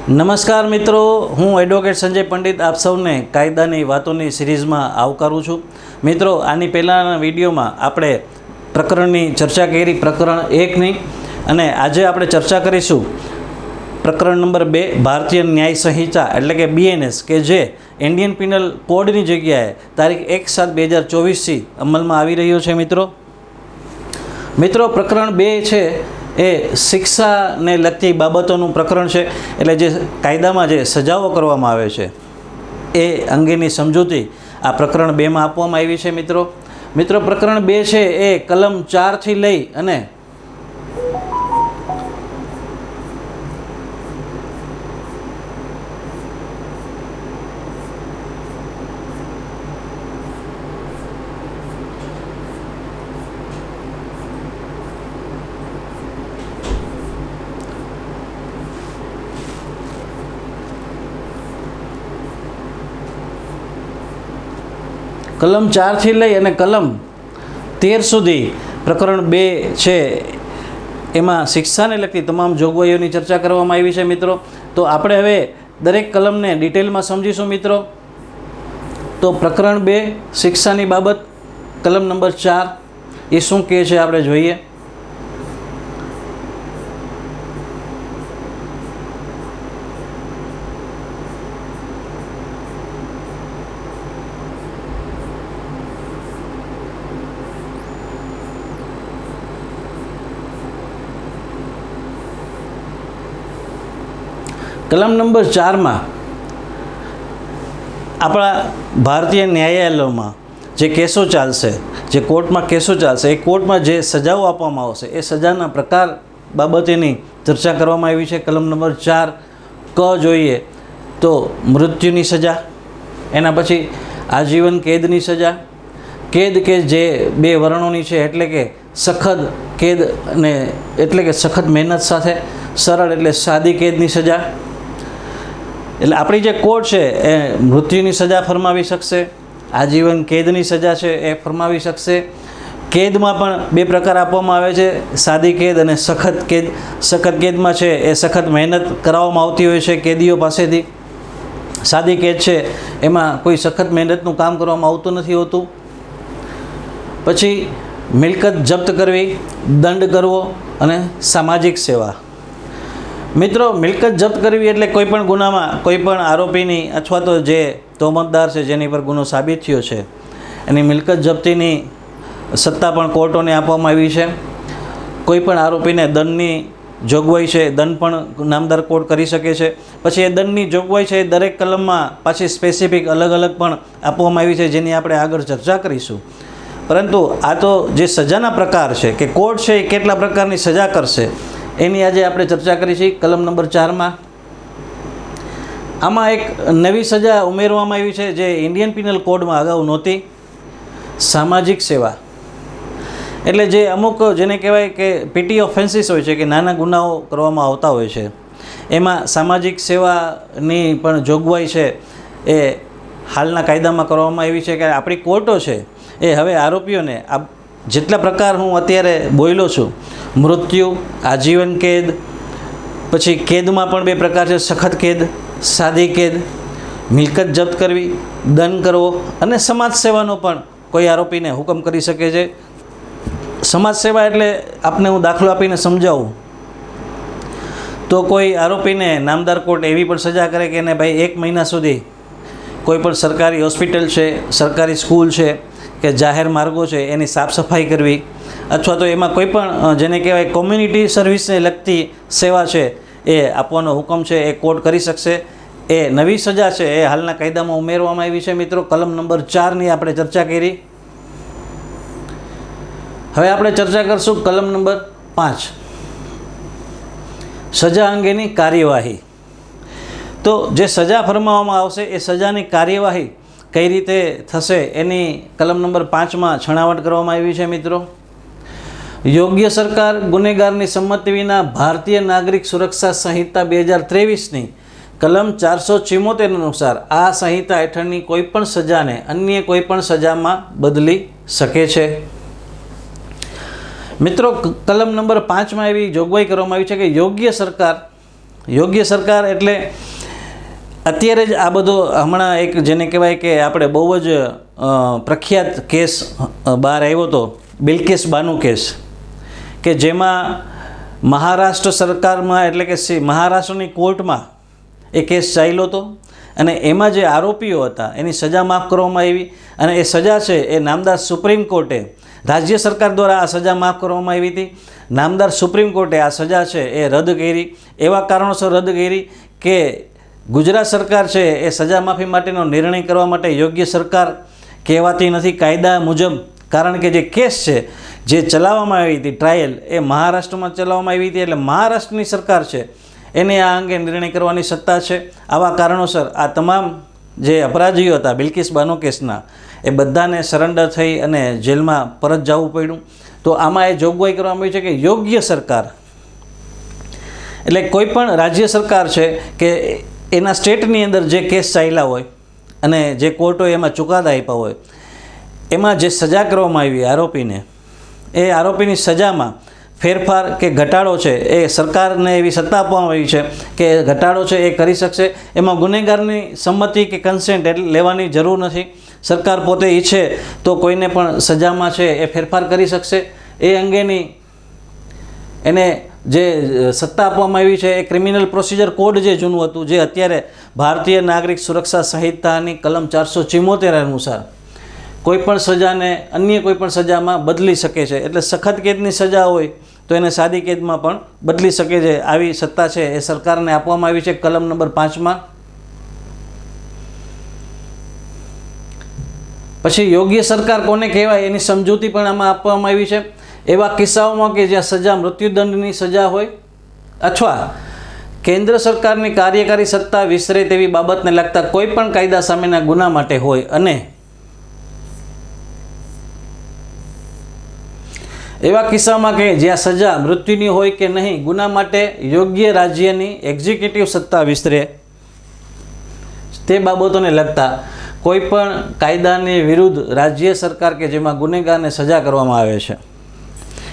નમસ્કાર મિત્રો, હું એડવોકેટ સંજય પંડિત આપ સૌને કાયદાની વાતોની સિરીઝમાં આવકારું છું। મિત્રો, આની પહેલાંના વિડીયોમાં આપણે પ્રકરણની ચર્ચા કરી, પ્રકરણ 1ની, અને આજે આપણે ચર્ચા કરીશું પ્રકરણ નંબર 2 ભારતીય ન્યાય સંહિતા એટલે કે BNS, કે જે ઇન્ડિયન પિનલ કોડની જગ્યાએ તારીખ 1/7/2024થી અમલમાં આવી રહ્યો છે। મિત્રો પ્રકરણ 2 છે એ શિક્ષાને લગતી બાબતોનું પ્રકરણ છે। એટલે જે કાયદામાં જે સજાઓ કરવામાં આવે છે એ અંગેની સમજૂતી આ પ્રકરણ 2માં આપવામાં આવી છે। મિત્રો પ્રકરણ 2 છે એ કલમ 4થી લઈ અને કલમ 4થી લઈ અને કલમ 13 સુધી પ્રકરણ 2 છે એમાં શિક્ષાને લગતી તમામ જોગવાઈઓની ચર્ચા કરવામાં આવી છે। તો આપણે હવે દરેક કલમને ડિટેલમાં સમજીશું। તો પ્રકરણ 2 શિક્ષાની બાબત, કલમ નંબર 4 એ શું કહે છે આપણે જોઈએ। કલમ નંબર 4માં આપણા ભારતીય ન્યાયાલયોમાં જે કેસો ચાલશે, જે કોર્ટમાં કેસો ચાલશે, એ કોર્ટમાં જે સજાઓ આપવામાં આવશે એ સજાના પ્રકાર બાબતેની ચર્ચા કરવામાં આવી છે। કલમ નંબર 4 ક જોઈએ તો મૃત્યુની સજા, એના પછી આજીવન કેદની સજા, કેદ કે જે 2 વર્ણોની છે એટલે કે સખત કેદ અને એટલે કે સખત મહેનત સાથે, સરળ એટલે સાદી કેદની સજા। એટલે આપણી જે કોર્ટ છે એ મૃત્યુની સજા ફરમાવી શકશે, આજીવન કેદની સજા છે એ ફરમાવી શકશે। કેદમાં પણ 2 પ્રકાર આપવામાં આવે છે, સાદી કેદ અને સખત કેદ। સખત કેદમાં છે એ સખત મહેનત કરાવવામાં આવતી હોય છે કેદીઓ પાસેથી। સાદી કેદ છે એમાં કોઈ સખત મહેનતનું કામ કરવામાં આવતું નથી હોતું। પછી મિલકત જપ્ત કરવી, દંડ કરવો અને સામાજિક સેવા। મિત્રો, મિલકત જપ્ત કરવી એટલે કોઈપણ ગુનામાં કોઈપણ આરોપીની અથવા તો જે તોહમતદાર છે જેની પર ગુનો સાબિત થયો છે એની મિલકત જપ્તીની સત્તા પણ કોર્ટોને આપવામાં આવી છે। કોઈપણ આરોપીને દંડની જોગવાઈ છે, દંડ પણ નામદાર કોર્ટ કરી શકે છે। પછી એ દંડની જોગવાઈ છે એ દરેક કલમમાં પાછી સ્પેસિફિક અલગ અલગ પણ આપવામાં આવી છે જેની આપણે આગળ ચર્ચા કરીશું। પરંતુ આ તો જે સજાના પ્રકાર છે કે કોર્ટ છે એ કેટલા પ્રકારની સજા કરશે એની આજે આપણે ચર્ચા કરી છે। કલમ નંબર 4માં આમાં એક નવી સજા ઉમેરવામાં આવી છે જે ઇન્ડિયન પિનલ કોડમાં અગાઉ નહોતી, સામાજિક સેવા। એટલે જે અમુક જેને કહેવાય કે પેટી ઓફેન્સીસ હોય છે કે નાના ગુનાઓ કરવામાં આવતા હોય છે એમાં સામાજિક સેવાની પણ જોગવાઈ છે એ હાલના કાયદામાં કરવામાં આવી છે કે આપણી કોર્ટો છે એ હવે આરોપીઓને આ જેટલા પ્રકાર હું અત્યારે બોલ્યો છું, મૃત્યુ, આજીવન કેદ, પછી કેદમાં પણ 2 પ્રકાર છે, સખત કેદ, સાદી કેદ, મિલકત જપ્ત કરવી, દંડ કરવો અને સમાજ સેવાનો પણ કોઈ આરોપીને હુકમ કરી શકે છે। સમાજ સેવા એટલે આપને હું દાખલો આપીને સમજાવું તો કોઈ આરોપીને નામદાર કોર્ટ એવી પણ સજા કરે કે એને ભાઈ 1 મહિના સુધી કોઈ પણ સરકારી હોસ્પિટલ છે, સરકારી સ્કૂલ છે કે જાહેર માર્ગો છે એની સાફ સફાઈ કરવી, અથવા તો એમાં કોઈ પણ જેને કહેવાય કોમ્યુનિટી સર્વિસને લગતી સેવા છે એ આપવાનો હુકમ છે એ કોર્ટ કરી શકશે। એ નવી સજા છે એ હાલના કાયદામાં ઉમેરવામાં આવી છે। મિત્રો, કલમ નંબર 4ની આપણે ચર્ચા કરી। હવે આપણે ચર્ચા કરશું કલમ નંબર 5, સજા અંગેની કાર્યવાહી। તો જે સજા ફરમાવવામાં આવશે એ સજાની કાર્યવાહી કઈ રીતે થશે એની કલમ નંબર 5માં છણાવટ કરવામાં આવી છે। મિત્રો, યોગ્ય સરકાર ગુનેગારની સંમતિ વિના ભારતીય નાગરિક સુરક્ષા સંહિતા 2023ની કલમ 474 અનુસાર આ સંહિતા હેઠળની કોઈપણ સજાને અન્ય કોઈપણ સજામાં બદલી શકે છે। મિત્રો, કલમ નંબર 5 में एवी जोगवाई करवामां आवी छे कि योग्य सरकार યોગ્ય સરકાર એટલે અત્યારે જ આ બધો હમણાં એક જેને કહેવાય કે આપણે બહુ જ પ્રખ્યાત કેસ બહાર આવ્યો હતો, બિલ્કિસ બાનો કેસ, કે જેમાં મહારાષ્ટ્ર સરકારમાં એટલે કે મહારાષ્ટ્રની કોર્ટમાં એ કેસ ચાલ્યો હતો અને એમાં જે આરોપીઓ હતા એની સજા માફ કરવામાં આવી અને એ સજા છે એ નામદાર સુપ્રીમ કોર્ટે, રાજ્ય સરકાર દ્વારા આ સજા માફ કરવામાં આવી હતી, નામદાર સુપ્રીમ કોર્ટે આ સજા છે એ રદ કરી. એવા કારણોસર રદ કરી કે ગુજરાત સરકાર છે એ સજા માફી માટેનો નિર્ણય કરવા માટે યોગ્ય સરકાર કહેવાતી નથી કાયદા મુજબ. કારણ કે જે કેસ છે જે ચલાવવામાં આવી હતી ટ્રાયલ એ મહારાષ્ટ્રમાં ચલાવવામાં આવી હતી, એટલે મહારાષ્ટ્રની સરકાર છે એને આ અંગે નિર્ણય કરવાની સત્તા છે. આવા કારણોસર આ તમામ જે અપરાધીઓ હતા બિલ્કિસ બાનો કેસના એ બધાને સરેન્ડર થઈ અને જેલમાં પરત જવું પડ્યું. તો આમાં એ જોગવાઈ કરવામાં આવી છે કે યોગ્ય સરકાર એટલે કોઈ પણ રાજ્ય સરકાર છે કે એના સ્ટેટની અંદર જે કેસ ચાલ્યા હોય અને જે કોર્ટોએ એમાં ચુકાદા આપ્યા હોય એમાં જે સજા કરવામાં આવી આરોપીને, એ આરોપીની સજામાં ફેરફાર કે ઘટાડો છે એ સરકારને એવી સત્તા આપવામાં આવી છે કે ઘટાડો છે એ કરી શકશે. એમાં ગુનેગારની સંમતિ કે કન્સેન્ટ એટલે લેવાની જરૂર નથી. સરકાર પોતે ઈચ્છે તો કોઈને પણ સજામાં છે એ ફેરફાર કરી શકશે. એ અંગેની એને જે સત્તા આપવામાં આવી છે એ ક્રિમિનલ પ્રોસિજર કોડ જે જૂનું હતું, જે અત્યારે ભારતીય નાગરિક સુરક્ષા સંહિતાની કલમ 474 અનુસાર કોઈપણ સજાને અન્ય કોઈપણ સજામાં બદલી શકે છે. એટલે સખત કેદની સજા હોય તો એને સાદી કેદમાં પણ બદલી શકે છે. આવી સત્તા છે એ સરકારને આપવામાં આવી છે કલમ નંબર 5માં. પછી યોગ્ય સરકાર કોને કહેવાય એની સમજૂતી પણ આમાં આપવામાં આવી છે. એવા કિસ્સાઓમાં કે જ્યાં સજા મૃત્યુદંડની સજા હોય અથવા કેન્દ્ર સરકારની કાર્યકારી સત્તા વિસ્તરે તેવી બાબતને લગતા કોઈ પણ કાયદા સામેના ગુના માટે હોય અને એવા કિસ્સામાં કે જ્યાં સજા મૃત્યુની હોય કે નહીં, ગુના માટે યોગ્ય રાજ્યની એક્ઝિક્યુટિવ સત્તા વિસ્તરે તે બાબતોને લગતા કોઈ પણ કાયદાની વિરુદ્ધ રાજ્ય સરકાર કે જેમાં ગુનેગારને સજા કરવામાં આવે છે.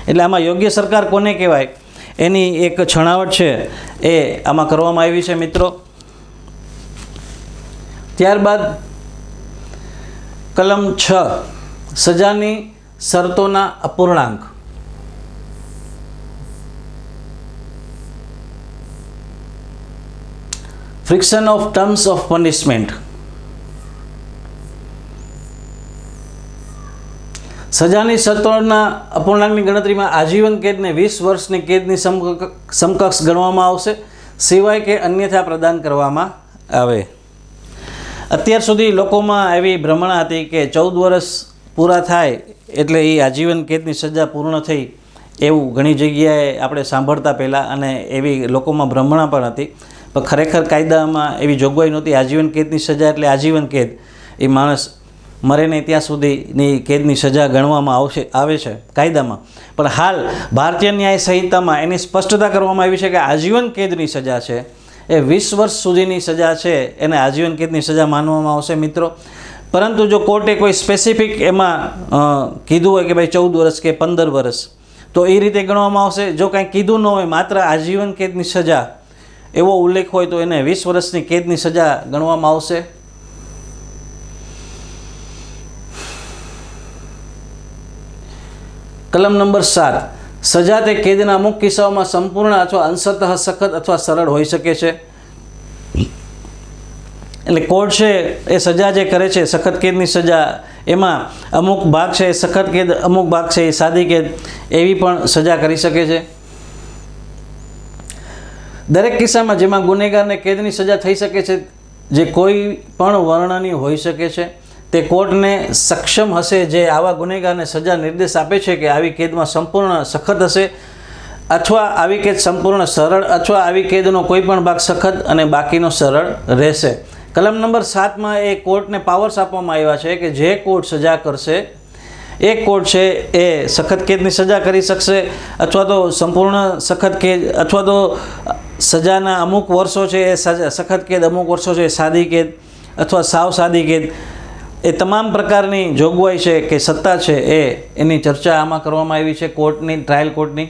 એટલે આમાં યોગ્ય સરકાર કોને કહેવાય એની એક છણાવટ છે એ આમાં કરવામાં આવી છે મિત્રો. ત્યારબાદ કલમ 6 સજાની શરતોના અપૂર્ણાંક. Friction of terms of punishment. સજાની શરતોના અપૂર્ણાંકની ગણતરીમાં આજીવન કેદને 20 વર્ષની કેદની સમકક્ષ ગણવામાં આવશે, સિવાય કે અન્યથા પ્રદાન કરવામાં આવે. અત્યાર સુધી લોકોમાં એવી ભ્રમણા હતી કે 14 વર્ષ પૂરા થાય એટલે એ આજીવન કેદની સજા પૂર્ણ થઈ એવું ઘણી જગ્યાએ આપણે સાંભળતા પહેલાં, અને એવી લોકોમાં ભ્રમણા પણ હતી. પણ ખરેખર કાયદામાં એવી જોગવાઈ નહોતી. આજીવન કેદની સજા એટલે આજીવન કેદ, એ માણસ મરે નહીં ત્યાં સુધીની કેદની સજા ગણવામાં આવે છે કાયદામાં. પણ હાલ ભારતીય ન્યાય સંહિતામાં એની સ્પષ્ટતા કરવામાં આવી છે કે આજીવન કેદની સજા છે એ 20 વર્ષ સુધીની સજા છે એને આજીવન કેદની સજા માનવામાં આવશે મિત્રો. પરંતુ જો કોર્ટે કોઈ સ્પેસિફિક એમાં કીધું હોય કે ભાઈ 14 વર્ષ કે 15 વર્ષ તો એ રીતે ગણવામાં આવશે. જો કાંઈ કીધું ન હોય, માત્ર આજીવન કેદની સજા એવો ઉલ્લેખ હોય તો એને 20 વર્ષની કેદની સજા ગણવામાં આવશે. કલમ નંબર 7 સજા તે કેદના અમુક કિસ્સાઓમાં સંપૂર્ણ અથવા અંશતઃ સખત અથવા સરળ હોઈ શકે છે. એટલે કોર્ટ છે એ સજા જે કરે છે સખત કેદની સજા, એમાં અમુક ભાગ છે એ સખત કેદ, અમુક ભાગ છે એ સાદી કેદ, એવી પણ સજા કરી શકે છે. દરેક કિસ્સામાં જેમાં ગુનેગારને કેદની સજા થઈ શકે છે, જે કોઈ પણ વર્ણની હોઈ શકે છે, તે કોર્ટને સક્ષમ હશે જે આવા ગુનેગારને સજા નિર્દેશ આપે છે કે આવી કેદમાં સંપૂર્ણ સખત હશે અથવા આવી કેદ સંપૂર્ણ સરળ અથવા આવી કેદનો કોઈ પણ ભાગ સખત અને બાકીનો સરળ રહેશે. કલમ નંબર 7માં એ કોર્ટને પાવર્સ આપવામાં આવ્યા છે કે જે કોર્ટ સજા કરશે એ કોર્ટ છે એ સખત કેદની સજા કરી શકશે અથવા તો સંપૂર્ણ સખત કેદ અથવા તો સજાના અમુક વર્ષો છે એ સખત કેદ, અમુક વર્ષો છે સાદી કેદ અથવા સાવ સાદી કેદ. એ તમામ પ્રકારની જોગવાઈ છે કે સત્તા છે એની ચર્ચા આમાં કરવામાં આવી છે કોર્ટની, ટ્રાયલ કોર્ટની.